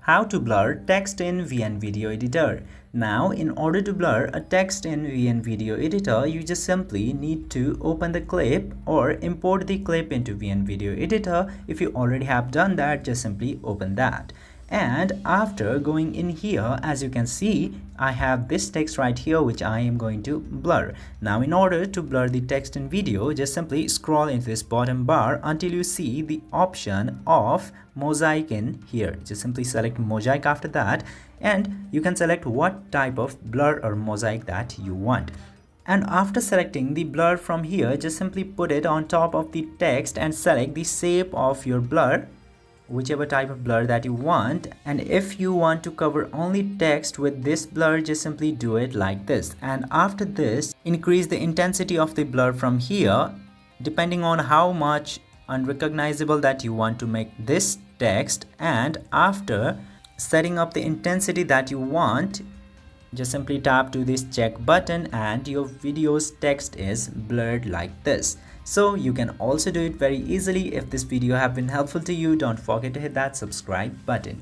How to blur text in VN Video Editor. Now, in order to blur a text in VN Video Editor, you just simply need to open the clip or import the clip into VN Video Editor. If you already have done that, just simply open that. And after going in here, as you can see, I have this text right here which I am going to blur. Now, in order to blur the text in video, just simply scroll into this bottom bar until you see the option of mosaic in here. Just simply select mosaic after that, and you can select what type of blur or mosaic that you want. And after selecting the blur from here, just simply put it on top of the text and select the shape of your blur, whichever type of blur that you want. And if you want to cover only text with this blur, just simply do it like this. And after this, increase the intensity of the blur from here depending on how much unrecognizable that you want to make this text. And after setting up the intensity that you want, just simply tap to this check button and your video's text is blurred like this. So you can also do it very easily. If this video have been helpful to you, don't forget to hit that subscribe button.